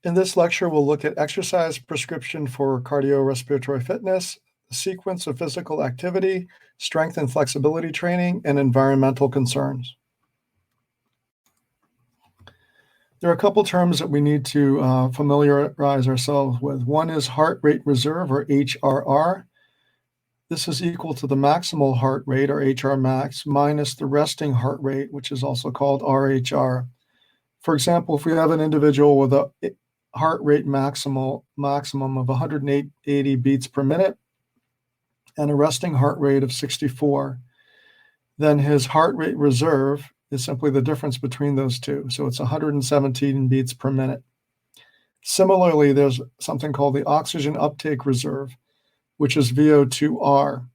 In this lecture, we'll look at exercise prescription for cardiorespiratory fitness, the sequence of physical activity, strength and flexibility training, and environmental concerns. There are a couple terms that we need to familiarize ourselves with. One is heart rate reserve, or HRR. This is equal to the maximal heart rate, or HR max, minus the resting heart rate, which is also called RHR. For example, if we have an individual with a heart rate maximum of 180 beats per minute and a resting heart rate of 64, then his heart rate reserve is simply the difference between those two. So it's 117 beats per minute. Similarly, there's something called the oxygen uptake reserve, which is VO2R.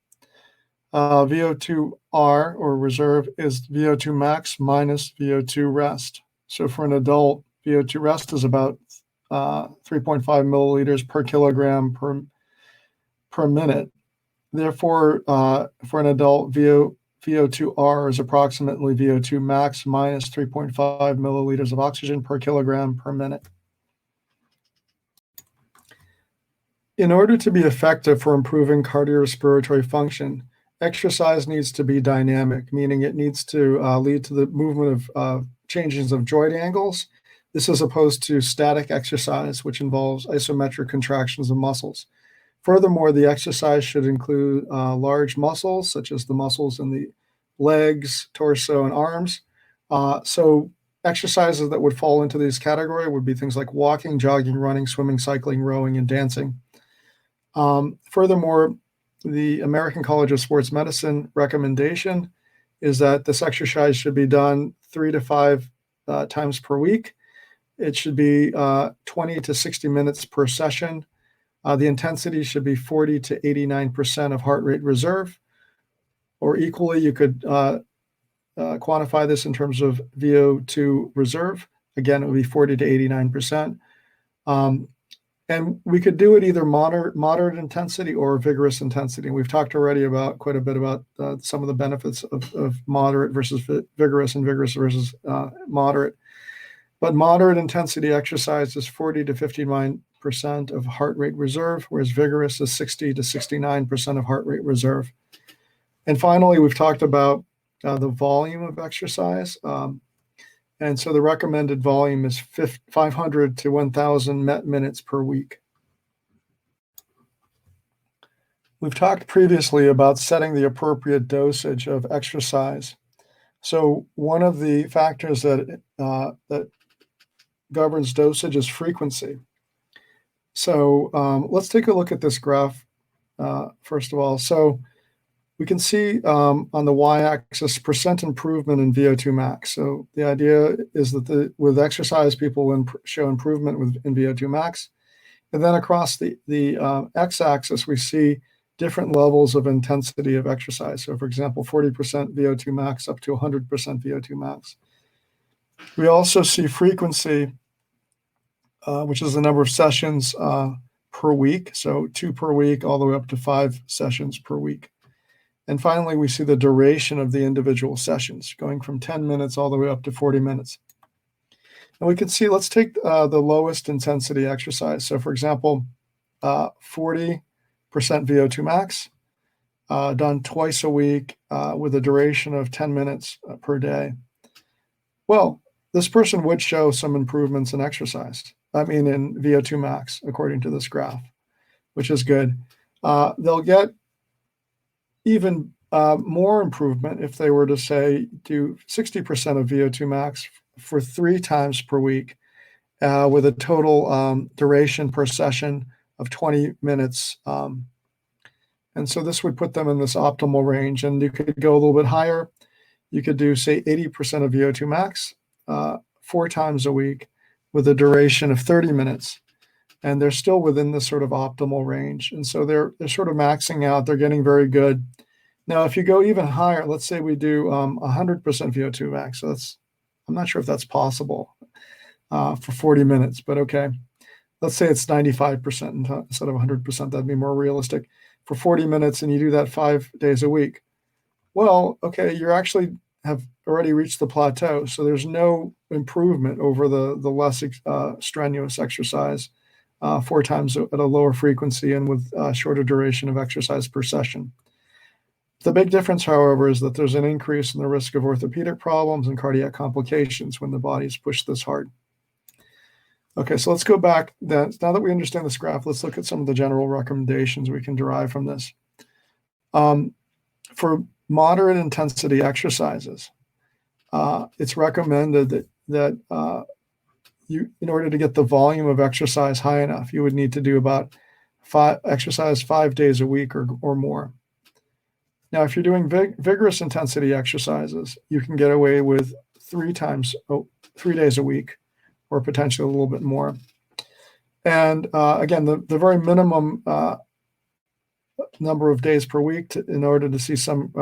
VO2R, or reserve, is VO2 max minus VO2 rest. So for an adult, VO2 rest is about 3.5 milliliters per kilogram per minute. Therefore, for an adult, VO2R is approximately VO2 max minus 3.5 milliliters of oxygen per kilogram per minute. In order to be effective for improving cardiorespiratory function, exercise needs to be dynamic, meaning it needs to lead to the movement of changes of joint angles. This is opposed to static exercise, which involves isometric contractions of muscles. Furthermore, the exercise should include large muscles, such as the muscles in the legs, torso, and arms. So exercises that would fall into this category would be things like walking, jogging, running, swimming, cycling, rowing, and dancing. Furthermore, the American College of Sports Medicine recommendation is that this exercise should be done 3 to 5 times per week. It should be 20 to 60 minutes per session. The intensity should be 40 to 89% of heart rate reserve, or equally, you could quantify this in terms of VO2 reserve. Again, it would be 40 to 89%. And we could do it either moderate intensity or vigorous intensity. And we've talked already about quite a bit about some of the benefits of moderate versus vigorous and vigorous versus moderate. But moderate intensity exercise is 40 to 59% of heart rate reserve, whereas vigorous is 60 to 69% of heart rate reserve. And finally, we've talked about the volume of exercise. And so the recommended volume is 500 to 1,000 MET minutes per week. We've talked previously about setting the appropriate dosage of exercise. So one of the factors that governs dosage is frequency. So let's take a look at this graph first of all. So we can see on the y-axis percent improvement in VO2 max. So the idea is that with exercise, people will show improvement in VO2 max. And then across the x-axis, we see different levels of intensity of exercise. So for example, 40% VO2 max up to 100% VO2 max. We also see frequency, which is the number of sessions per week. So 2 per week, all the way up to 5 sessions per week. And finally, we see the duration of the individual sessions, going from 10 minutes all the way up to 40 minutes. And we can see, let's take the lowest intensity exercise. So for example, 40% VO2 max, done twice a week with a duration of 10 minutes per day. Well, this person would show some improvements in exercise. In VO2 max, according to this graph, which is good. They'll get even more improvement if they were to say do 60% of VO2 max for 3 times per week with a total duration per session of 20 minutes. And so this would put them in this optimal range. And you could go a little bit higher. You could do, say, 80% of VO2 max 4 times a week with a duration of 30 minutes. And they're still within this sort of optimal range. And so they're sort of maxing out. They're getting very good. Now, if you go even higher, let's say we do 100% VO2 max. So I'm not sure if that's possible for 40 minutes, but okay. Let's say it's 95% instead of 100%. That'd be more realistic. For 40 minutes, and you do that 5 days a week. Well, okay, you're actually have already reached the plateau. So there's no improvement over the less strenuous exercise 4 times at a lower frequency and with shorter duration of exercise per session. The big difference, however, is that there's an increase in the risk of orthopedic problems and cardiac complications when the body is pushed this hard. Okay, so let's go back then. Now that we understand this graph, let's look at some of the general recommendations we can derive from this. For moderate intensity exercises, it's recommended that in order to get the volume of exercise high enough, you would need to do about exercise 5 days a week or more. Now, if you're doing vigorous intensity exercises, you can get away with 3 days a week, or potentially a little bit more. And again, the very minimum number of days per week in order to see some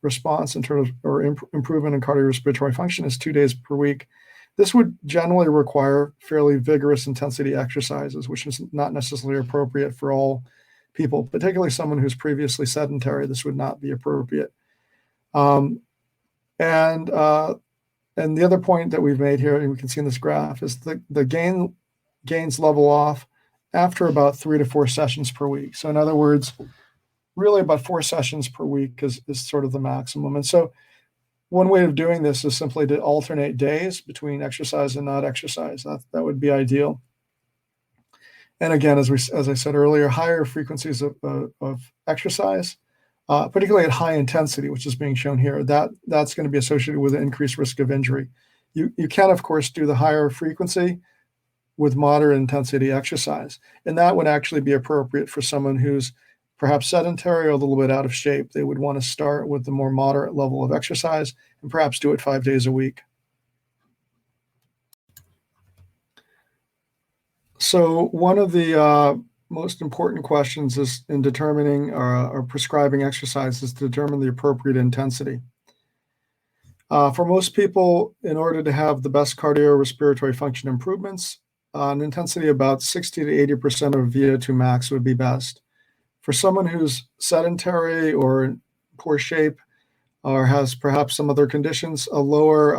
response in terms of, or improvement in cardiorespiratory function is 2 days per week. This would generally require fairly vigorous intensity exercises, which is not necessarily appropriate for all people, particularly someone who's previously sedentary. This would not be appropriate. And the other point that we've made here, and we can see in this graph, is the gains level off after about 3 to 4 sessions per week. So in other words, really about 4 sessions per week is sort of the maximum. And so one way of doing this is simply to alternate days between exercise and not exercise. That would be ideal. And again, as I said earlier, higher frequencies of exercise, particularly at high intensity, which is being shown here, that's going to be associated with an increased risk of injury. You can, of course, do the higher frequency with moderate intensity exercise, and that would actually be appropriate for someone who's perhaps sedentary or a little bit out of shape. They would want to start with the more moderate level of exercise and perhaps do it 5 days a week. So one of the most important questions is in determining or prescribing exercise is to determine the appropriate intensity. For most people, in order to have the best cardiorespiratory function improvements, an intensity about 60 to 80% of VO2 max would be best. For someone who's sedentary or in poor shape or has perhaps some other conditions, a lower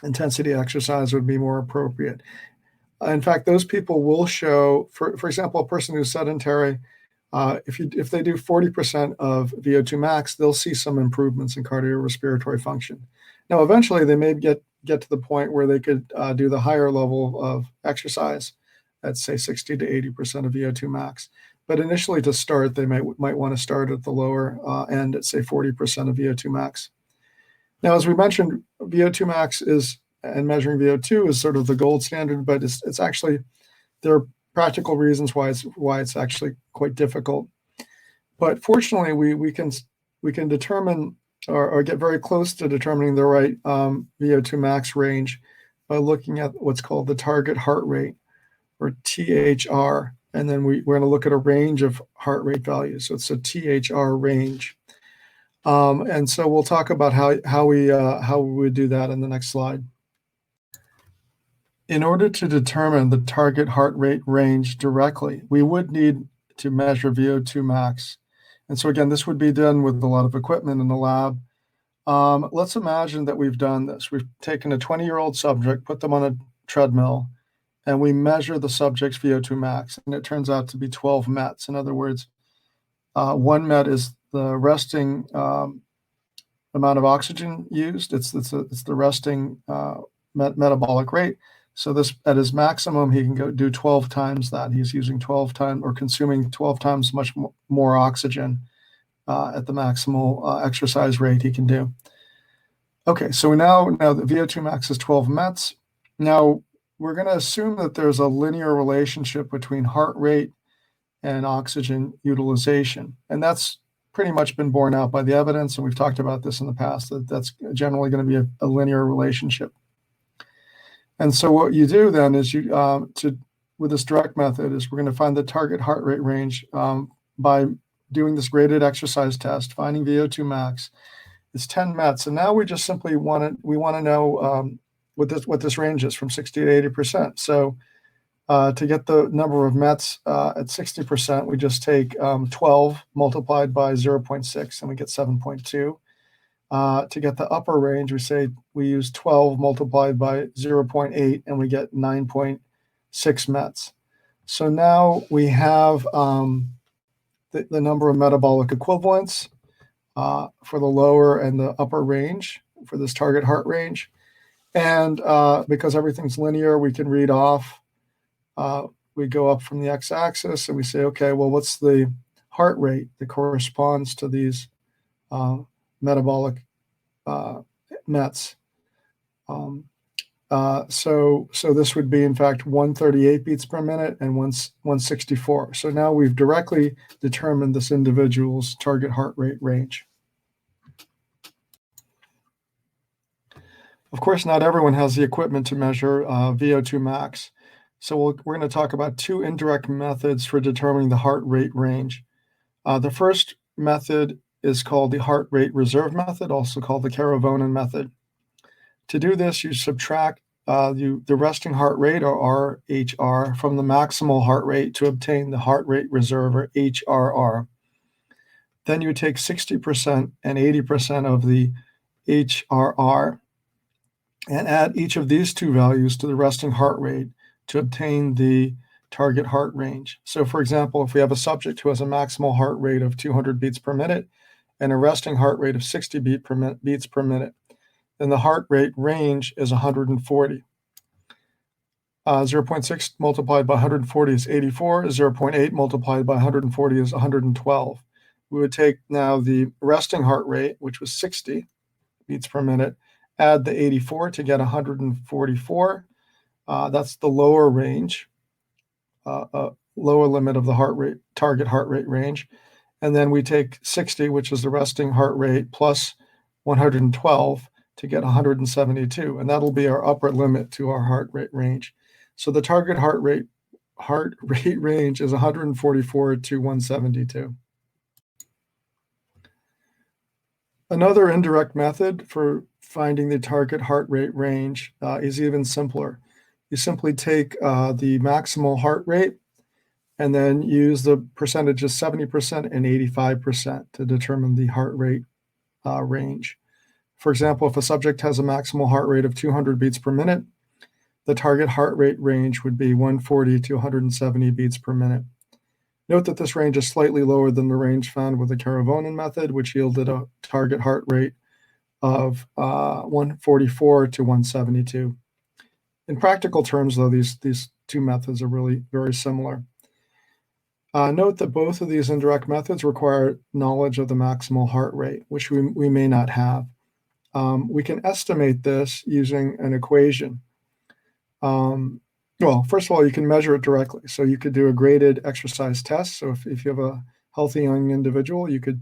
intensity exercise would be more appropriate. In fact, those people will show, for example, a person who's sedentary, if they do 40% of VO2 max, they'll see some improvements in cardiorespiratory function. Now, eventually, they may get to the point where they could do the higher level of exercise at, say, 60 to 80% of VO2 max. But initially, to start, they might want to start at the lower end at, say, 40% of VO2 max. Now, as we mentioned, VO2 max and measuring VO2 is sort of the gold standard, but it's actually, there are practical reasons why it's actually quite difficult. But fortunately, we can determine or get very close to determining the right VO2 max range by looking at what's called the target heart rate, or THR, and then we're going to look at a range of heart rate values. So it's a THR range, and so we'll talk about how we would do that in the next slide. In order to determine the target heart rate range directly, we would need to measure VO2 max. And so again, this would be done with a lot of equipment in the lab. Let's imagine that we've done this. We've taken a 20-year-old subject, put them on a treadmill, and we measure the subject's VO2 max, and it turns out to be 12 METs. In other words, 1 MET is the resting amount of oxygen used. It's the resting metabolic rate. So this, at his maximum, he can go do 12 times that. He's using 12 times or consuming 12 times much more oxygen at the maximal exercise rate he can do. Okay, so now the VO2 max is 12 METs. Now we're going to assume that there's a linear relationship between heart rate and oxygen utilization, and that's pretty much been borne out by the evidence, and we've talked about this in the past, that's generally going to be a linear relationship. And so what you do then is with this direct method is we're going to find the target heart rate range by doing this graded exercise test, finding VO2 max. It's 10 METs, and now we just simply want to know what this range is from 60 to 80%. So to get the number of METs at 60%, we just take 12 multiplied by 0.6, and we get 7.2. To get the upper range, we say we use 12 multiplied by 0.8, and we get 9.6 mets. So now we have the number of metabolic equivalents for the lower and the upper range for this target heart range. And because everything's linear, we can read off. We go up from the x-axis and we say, okay, well, what's the heart rate that corresponds to these metabolic METs? So this would be, in fact, 138 beats per minute and 164. So now we've directly determined this individual's target heart rate range. Of course, not everyone has the equipment to measure VO2 max. So we're going to talk about two indirect methods for determining the heart rate range. The first method is called the heart rate reserve method, also called the Karavonen method. To do this, you subtract the resting heart rate, or RHR, from the maximal heart rate to obtain the heart rate reserve, or HRR. Then you take 60% and 80% of the HRR and add each of these two values to the resting heart rate to obtain the target heart range. So for example, if we have a subject who has a maximal heart rate of 200 beats per minute and a resting heart rate of 60 beats per minute, then the heart rate range is 140. 0.6 multiplied by 140 is 84. 0.8 multiplied by 140 is 112. We would take now the resting heart rate, which was 60 beats per minute, add the 84 to get 144. That's the lower range, lower limit of the heart rate, target heart rate range. And then we take 60, which is the resting heart rate, plus 112 to get 172. And that'll be our upper limit to our heart rate range. So the target heart rate range is 144 to 172. Another indirect method for finding the target heart rate range is even simpler. You simply take the maximal heart rate and then use the percentages 70% and 85% to determine the heart rate range. For example, if a subject has a maximal heart rate of 200 beats per minute, the target heart rate range would be 140 to 170 beats per minute. Note that this range is slightly lower than the range found with the Karavonen method, which yielded a target heart rate of 144 to 172. In practical terms, though, these two methods are really very similar. Note that both of these indirect methods require knowledge of the maximal heart rate, which we may not have. We can estimate this using an equation. Well, first of all, you can measure it directly. So you could do a graded exercise test. So if you have a healthy young individual, you could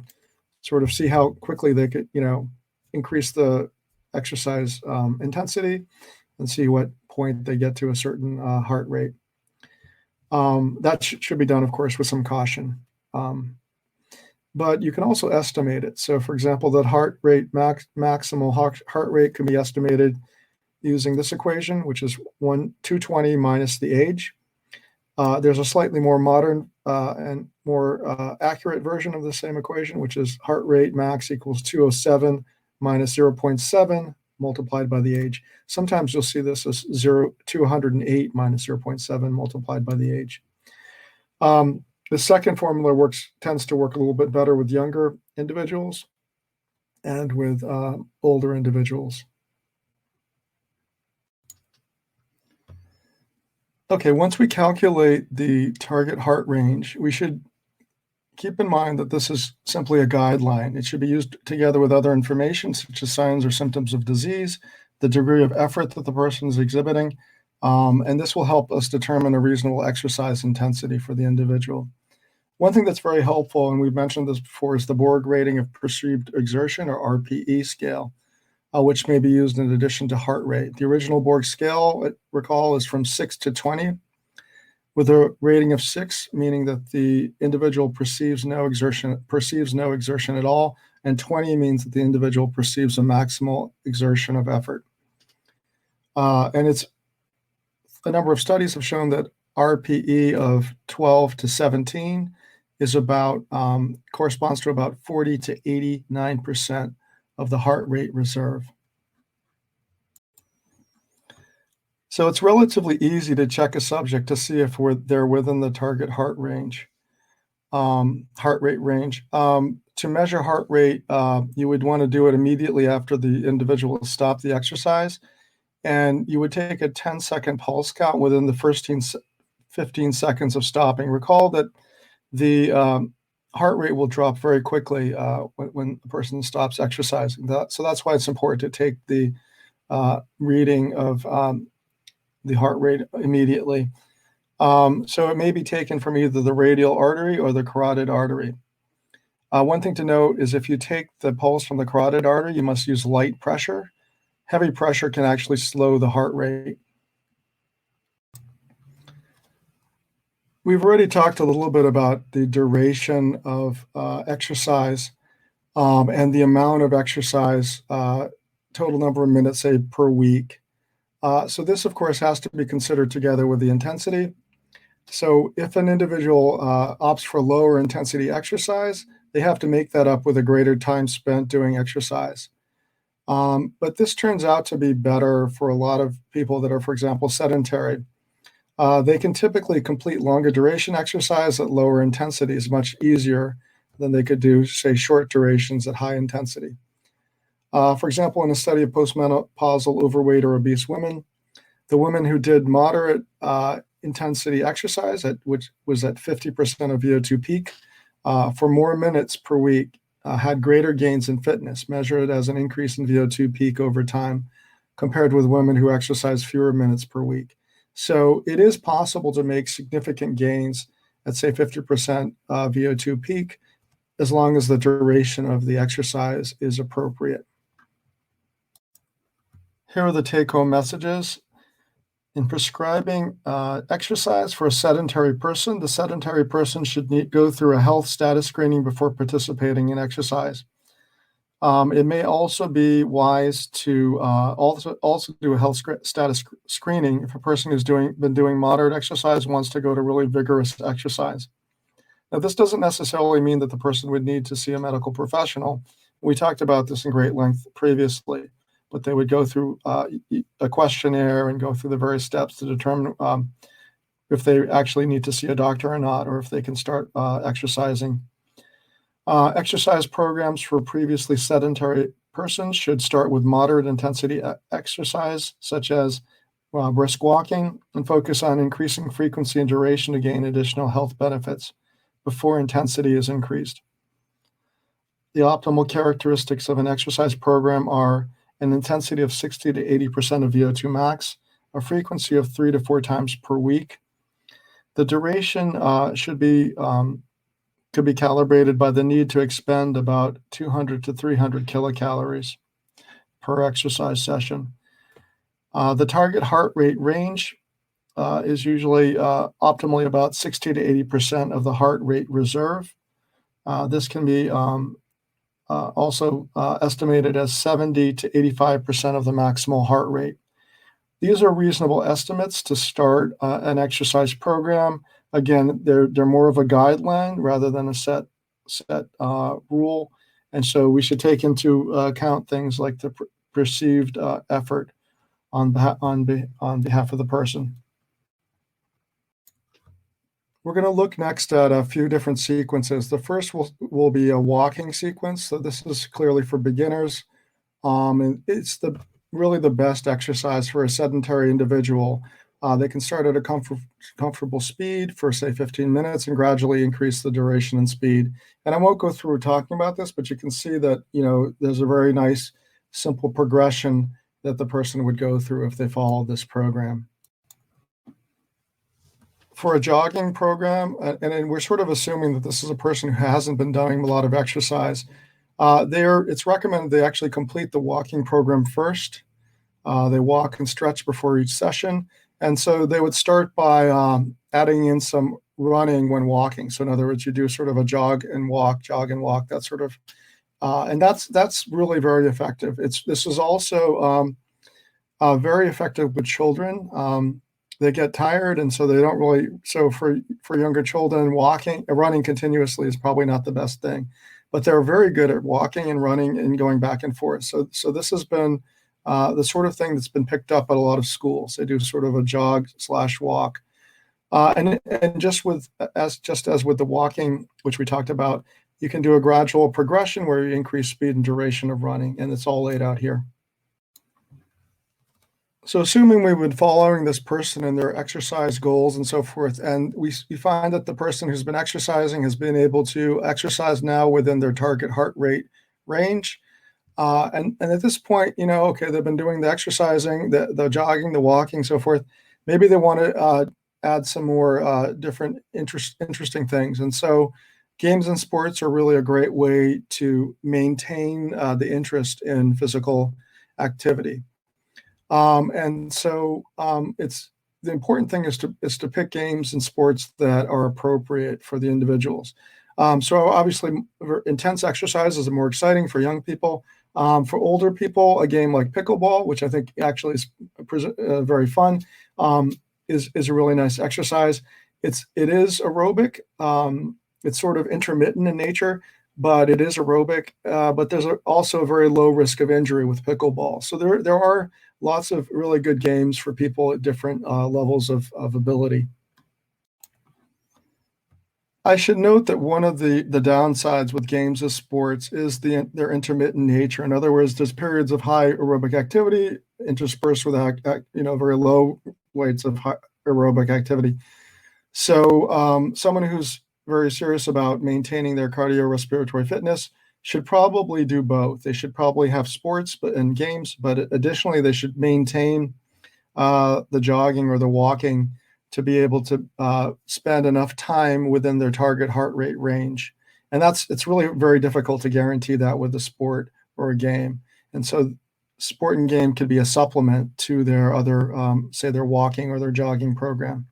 sort of see how quickly they could, increase the exercise intensity and see what point they get to a certain heart rate. That should be done, of course, with some caution. But you can also estimate it. So, for example, that heart rate maximal heart rate can be estimated using this equation, which is 220 minus the age. There's a slightly more modern and more accurate version of the same equation, which is heart rate max equals 207 minus 0.7 multiplied by the age. Sometimes you'll see this as 208 minus 0.7 multiplied by the age. The second formula tends to work a little bit better with younger individuals and with older individuals. Okay, once we calculate the target heart range, we should keep in mind that this is simply a guideline. It should be used together with other information, such as signs or symptoms of disease, the degree of effort that the person is exhibiting, and this will help us determine a reasonable exercise intensity for the individual. One thing that's very helpful, and we've mentioned this before, is the Borg rating of perceived exertion, or RPE scale, which may be used in addition to heart rate. The original Borg scale, recall, is from 6 to 20, with a rating of 6, meaning that the individual perceives no exertion at all, and 20 means that the individual perceives a maximal exertion of effort. And a number of studies have shown that RPE of 12 to 17 is corresponds to about 40 to 89% of the heart rate reserve. So it's relatively easy to check a subject to see if they're within the target heart rate range. To measure heart rate, you would want to do it immediately after the individual has stopped the exercise, and you would take a 10-second pulse count within the first 15 seconds of stopping. Recall that the heart rate will drop very quickly when a person stops exercising. So that's why it's important to take the reading of the heart rate immediately. So it may be taken from either the radial artery or the carotid artery. One thing to note is if you take the pulse from the carotid artery, you must use light pressure. Heavy pressure can actually slow the heart rate. We've already talked a little bit about the duration of exercise and the amount of exercise, total number of minutes, say, per week. So this, of course, has to be considered together with the intensity. So if an individual opts for lower intensity exercise, they have to make that up with a greater time spent doing exercise. But this turns out to be better for a lot of people that are, for example, sedentary. They can typically complete longer duration exercise at lower intensities much easier than they could do, say, short durations at high intensity. For example, in a study of postmenopausal overweight or obese women, the women who did moderate intensity exercise, which was at 50% of VO2 peak, for more minutes per week, had greater gains in fitness, measured as an increase in VO2 peak over time, compared with women who exercise fewer minutes per week. So it is possible to make significant gains at, say, 50% VO2 peak, as long as the duration of the exercise is appropriate. Here are the take-home messages. In prescribing exercise for a sedentary person, the sedentary person should go through a health status screening before participating in exercise. It may also be wise to also do a health status screening if a person who's been doing moderate exercise wants to go to really vigorous exercise. Now, this doesn't necessarily mean that the person would need to see a medical professional. We talked about this in great length previously, but they would go through a questionnaire and go through the various steps to determine if they actually need to see a doctor or not, or if they can start exercising. Exercise programs for previously sedentary persons should start with moderate intensity exercise, such as brisk walking, and focus on increasing frequency and duration to gain additional health benefits before intensity is increased. The optimal characteristics of an exercise program are an intensity of 60 to 80% of VO2 max, a frequency of 3 to 4 times per week. The duration could be calibrated by the need to expend about 200 to 300 kilocalories per exercise session. The target heart rate range is usually optimally about 60 to 80% of the heart rate reserve. This can be also estimated as 70 to 85% of the maximal heart rate. These are reasonable estimates to start an exercise program. Again, they're more of a guideline rather than a set rule, and so we should take into account things like the perceived effort on behalf of the person. We're going to look next at a few different sequences. The first will be a walking sequence. So this is clearly for beginners. And it's really the best exercise for a sedentary individual. They can start at a comfortable speed for, say, 15 minutes and gradually increase the duration and speed. And I won't go through talking about this, but you can see that, there's a very nice, simple progression that the person would go through if they follow this program. For a jogging program, and we're sort of assuming that this is a person who hasn't been doing a lot of exercise, it's recommended they actually complete the walking program first. They walk and stretch before each session. And so they would start by adding in some running when walking. So in other words, you do sort of a jog and walk, that sort of, and that's really very effective. This is also very effective with children. They get tired, and so they don't really. So for younger children, running continuously is probably not the best thing. but they're very good at walking and running and going back and forth. So this has been the sort of thing that's been picked up at a lot of schools. They do sort of a jog/walk. And just as with the walking, which we talked about, you can do a gradual progression where you increase speed and duration of running, and it's all laid out here. So assuming we've been following this person and their exercise goals and so forth, and we find that the person who's been exercising has been able to exercise now within their target heart rate range. And at this point, okay, they've been doing the exercising, the jogging, the walking, so forth. Maybe they want to add some more different interesting things. And so games and sports are really a great way to maintain the interest in physical activity. It's the important thing is to pick games and sports that are appropriate for the individuals. So obviously, intense exercises are more exciting for young people. For older people, a game like pickleball, which I think actually is very fun, is a really nice exercise. It is aerobic. It's sort of intermittent in nature, but it is aerobic. But there's also a very low risk of injury with pickleball. So there are lots of really good games for people at different levels of ability. I should note that one of the downsides with games as sports is their intermittent nature. In other words, there's periods of high aerobic activity interspersed with very low weights of high aerobic activity. So someone who's very serious about maintaining their cardiorespiratory fitness should probably do both. They should probably have sports and games, but additionally, they should maintain the jogging or the walking to be able to spend enough time within their target heart rate range. And it's really very difficult to guarantee that with a sport or a game. And so sport and game could be a supplement to their other, say their walking or their jogging program.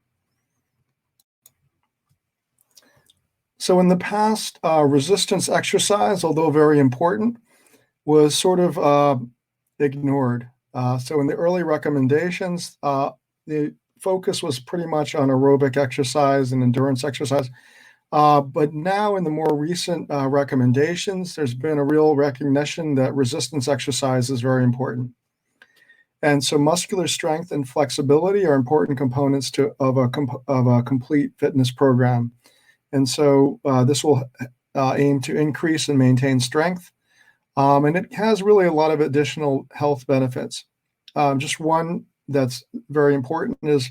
So in the past, resistance exercise, although very important, was sort of ignored. So in the early recommendations, the focus was pretty much on aerobic exercise and endurance exercise. But now in the more recent recommendations, there's been a real recognition that resistance exercise is very important. And so muscular strength and flexibility are important components of a complete fitness program. And so this will aim to increase and maintain strength. And it has really a lot of additional health benefits. Just one that's very important is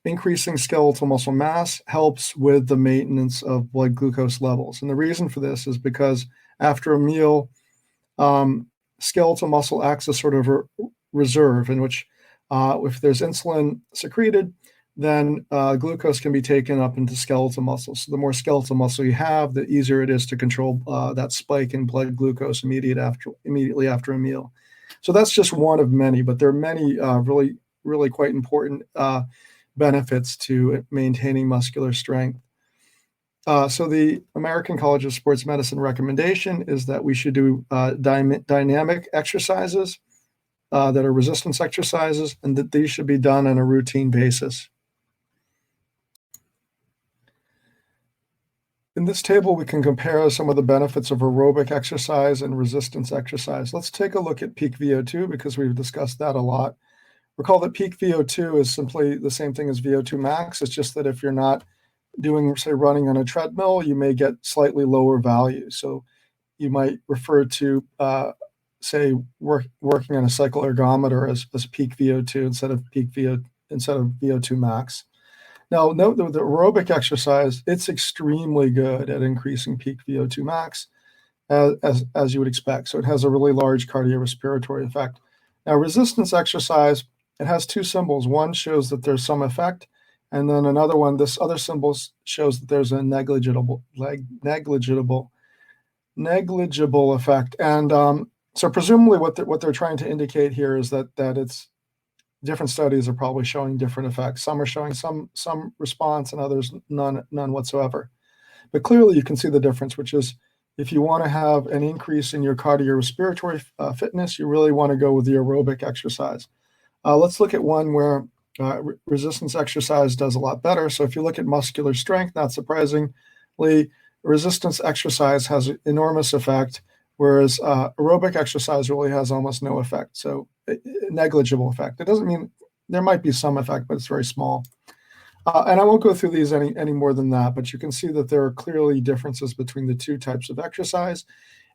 increasing skeletal muscle mass helps with the maintenance of blood glucose levels. And the reason for this is because after a meal, skeletal muscle acts as sort of a reserve in which if there's insulin secreted, then glucose can be taken up into skeletal muscle. So the more skeletal muscle you have, the easier it is to control that spike in blood glucose immediately after a meal. So that's just one of many, but there are many really quite important benefits to maintaining muscular strength. So the American College of Sports Medicine recommendation is that we should do dynamic exercises that are resistance exercises, and that these should be done on a routine basis. In this table, we can compare some of the benefits of aerobic exercise and resistance exercise. Let's take a look at peak VO2 because we've discussed that a lot. Recall that peak VO2 is simply the same thing as VO2 max. It's just that if you're not doing, say, running on a treadmill, you may get slightly lower values. So you might refer to, say, working on a cycle ergometer as peak VO2 instead of VO2 max. Now, note that with the aerobic exercise, it's extremely good at increasing peak VO2 max, as you would expect. So it has a really large cardiorespiratory effect. Now, resistance exercise, it has two symbols. One shows that there's some effect, and then another one, this other symbol shows that there's a negligible effect. And so presumably what they're trying to indicate here is that it's different studies are probably showing different effects. Some are showing some response and others none whatsoever. But clearly you can see the difference, which is if you want to have an increase in your cardiorespiratory fitness, you really want to go with the aerobic exercise. Let's look at one where resistance exercise does a lot better. So if you look at muscular strength, not surprisingly, resistance exercise has an enormous effect, whereas aerobic exercise really has almost no effect, so negligible effect. It doesn't mean there might be some effect, but it's very small. And I won't go through these any more than that, but you can see that there are clearly differences between the two types of exercise.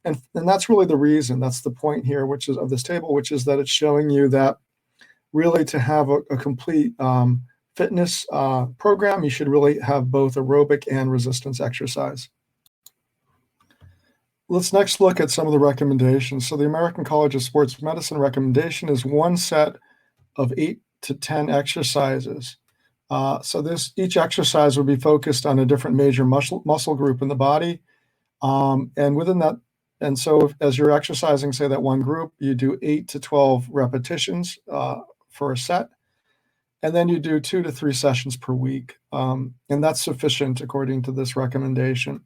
And that's really the reason, that's the point here, which is of this table, which is that it's showing you that really to have a complete fitness program, you should really have both aerobic and resistance exercise. Let's next look at some of the recommendations. So the American College of Sports Medicine recommendation is one set of 8 to 10 exercises. So each exercise would be focused on a different major muscle group in the body. And within that, and so as you're exercising, say that one group, you do 8 to 12 repetitions for a set. And then you do 2 to 3 sessions per week. And that's sufficient according to this recommendation.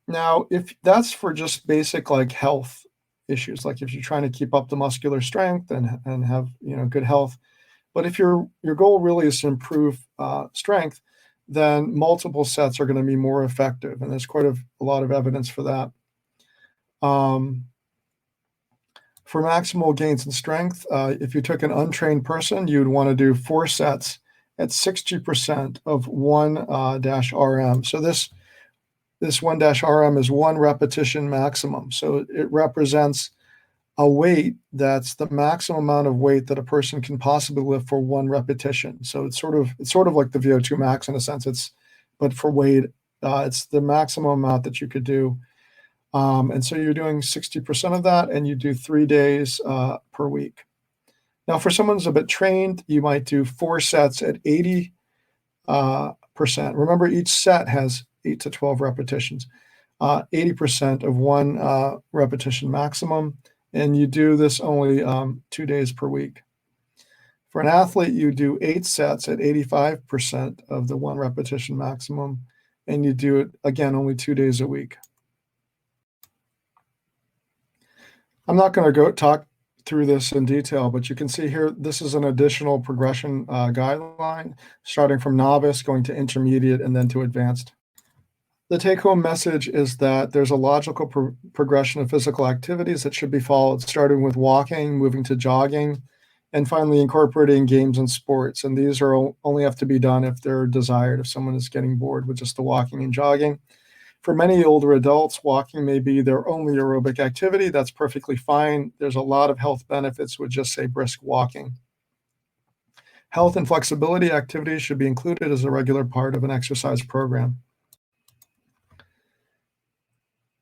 Now, if that's for just basic like health issues, like if you're trying to keep up the muscular strength and have good health, but if your goal really is to improve strength, then multiple sets are going to be more effective, and there's quite a lot of evidence for that. For maximal gains in strength, if you took an untrained person, you'd want to do 4 sets at 60% of 1-RM. So this 1-RM is 1 repetition maximum. So it represents a weight that's the maximum amount of weight that a person can possibly lift for 1 repetition. So it's sort of like the VO2 max in a sense. But for weight, it's the maximum amount that you could do. And so you're doing 60% of that, and you do 3 days per week. Now, for someone who's a bit trained, you might do 4 sets at 80%. Remember, each set has 8 to 12 repetitions, 80% of 1 repetition maximum, and you do this only 2 days per week. For an athlete, you do 8 sets at 85% of the 1 repetition maximum, and you do it, again, only 2 days a week. I'm not going to talk through this in detail, but you can see here, this is an additional progression guideline, starting from novice, going to intermediate, and then to advanced. The take-home message is that there's a logical progression of physical activities that should be followed, starting with walking, moving to jogging, and finally incorporating games and sports. And these are only have to be done if they're desired, if someone is getting bored with just the walking and jogging. For many older adults, walking may be their only aerobic activity. That's perfectly fine. There's a lot of health benefits with just, say, brisk walking. Health and flexibility activities should be included as a regular part of an exercise program.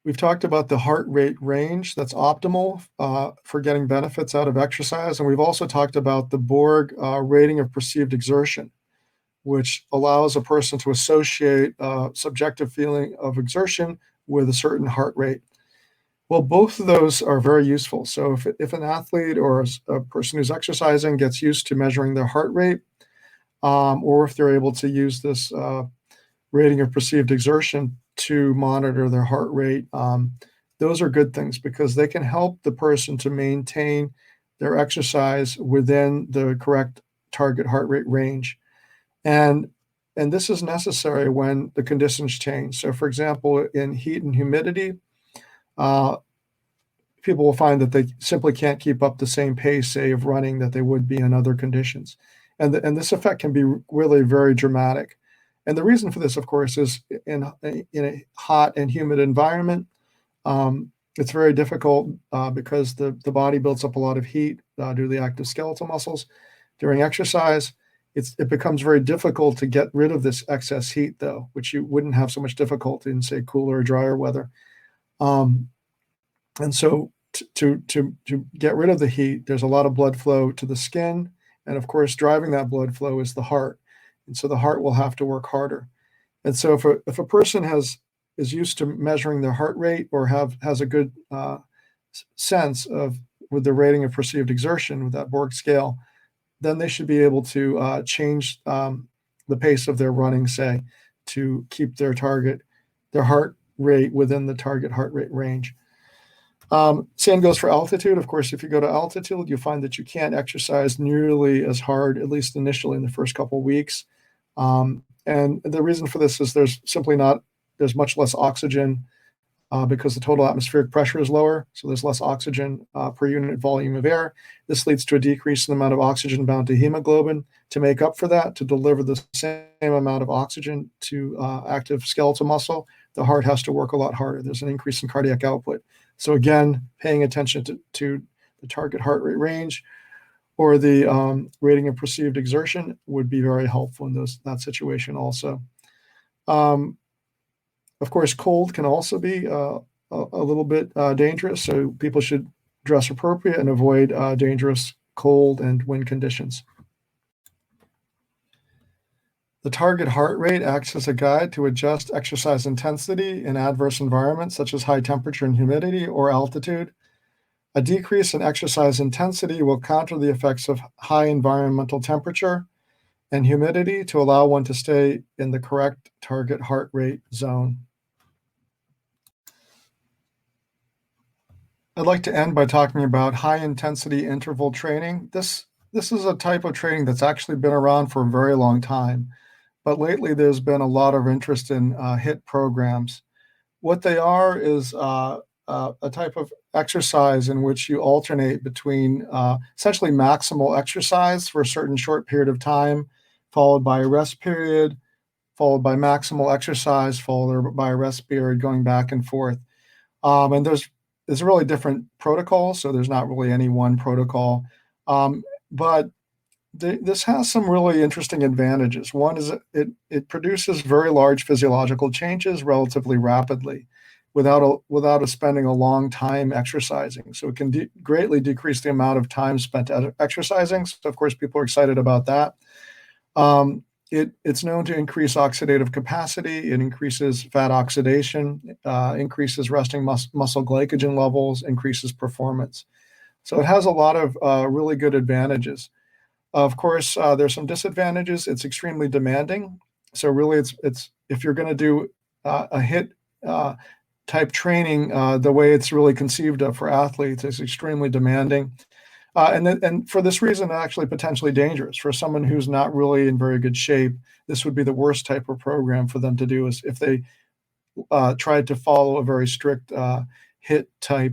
We've talked about the heart rate range that's optimal for getting benefits out of exercise. And we've also talked about the Borg rating of perceived exertion, which allows a person to associate subjective feeling of exertion with a certain heart rate. Well, both of those are very useful. So if an athlete or a person who's exercising gets used to measuring their heart rate, or if they're able to use this rating of perceived exertion to monitor their heart rate, those are good things because they can help the person to maintain their exercise within the correct target heart rate range. And this is necessary when the conditions change. So, for example, in heat and humidity, people will find that they simply can't keep up the same pace, say, of running that they would be in other conditions. And this effect can be really very dramatic. And the reason for this, of course, is in a hot and humid environment, it's very difficult because the body builds up a lot of heat due to the active skeletal muscles. During exercise, it becomes very difficult to get rid of this excess heat, though, which you wouldn't have so much difficulty in, say, cooler or drier weather. And so to get rid of the heat, there's a lot of blood flow to the skin. And of course, driving that blood flow is the heart. And so the heart will have to work harder. And so if a person is used to measuring their heart rate or has a good sense of with the rating of perceived exertion with that Borg scale, then they should be able to change the pace of their running, say, to keep their heart rate within the target heart rate range. Same goes for altitude. Of course, if you go to altitude, you'll find that you can't exercise nearly as hard, at least initially in the first couple of weeks. And the reason for this is there's simply not there's much less oxygen because the total atmospheric pressure is lower, so there's less oxygen per unit volume of air. This leads to a decrease in the amount of oxygen bound to hemoglobin. To make up for that, to deliver the same amount of oxygen to active skeletal muscle, the heart has to work a lot harder. There's an increase in cardiac output. So again, paying attention to the target heart rate range or the rating of perceived exertion would be very helpful in that situation also. Of course, cold can also be a little bit dangerous, so people should dress appropriate and avoid dangerous cold and wind conditions. The target heart rate acts as a guide to adjust exercise intensity in adverse environments such as high temperature and humidity or altitude. A decrease in exercise intensity will counter the effects of high environmental temperature and humidity to allow one to stay in the correct target heart rate zone. I'd like to end by talking about high-intensity interval training. This is a type of training that's actually been around for a very long time, but lately there's been a lot of interest in HIIT programs. What they are is a type of exercise in which you alternate between essentially maximal exercise for a certain short period of time, followed by a rest period, followed by maximal exercise, followed by a rest period, going back and forth. And there's really different protocols, so there's not really any one protocol. But this has some really interesting advantages. One is it produces very large physiological changes relatively rapidly without spending a long time exercising. So it can greatly decrease the amount of time spent exercising. So of course, people are excited about that. It's known to increase oxidative capacity. It increases fat oxidation, increases resting muscle glycogen levels, increases performance. So it has a lot of really good advantages. Of course, there's some disadvantages. It's extremely demanding. So really, it's if you're going to do a HIIT type training, the way it's really conceived of for athletes is extremely demanding. And for this reason, actually potentially dangerous. For someone who's not really in very good shape, this would be the worst type of program for them to do is if they tried to follow a very strict HIIT type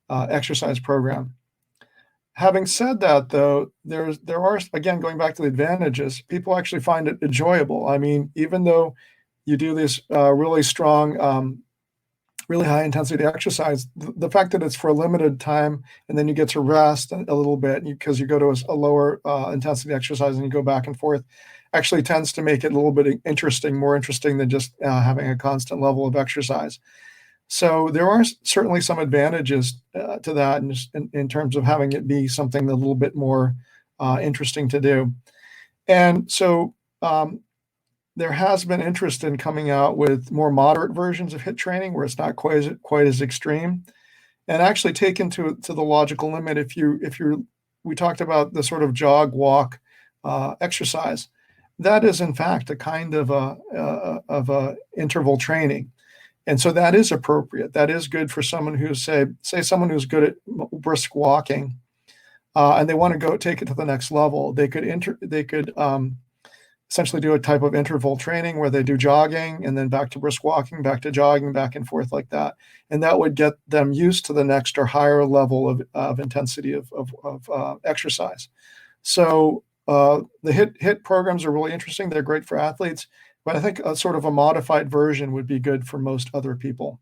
exercise program. Having said that, though, there are, again, going back to the advantages, people actually find it enjoyable. I mean, even though you do this really strong really high intensity exercise, the fact that it's for a limited time and then you get to rest a little bit because you go to a lower intensity exercise and you go back and forth actually tends to make it a little bit more interesting than just having a constant level of exercise. So there are certainly some advantages to that in terms of having it be something a little bit more interesting to do. And so there has been interest in coming out with more moderate versions of HIIT training where it's not quite as extreme, and actually taken to the logical limit. We talked about the sort of jog walk exercise. That is in fact a kind of a interval training, and so that is appropriate. That is good for someone who's say someone who's good at brisk walking, and they want to take it to the next level. They could essentially do a type of interval training where they do jogging and then back to brisk walking, back to jogging, back and forth like that. And that would get them used to the next or higher level of intensity of exercise. So the HIIT programs are really interesting. They're great for athletes, but I think a sort of a modified version would be good for most other people.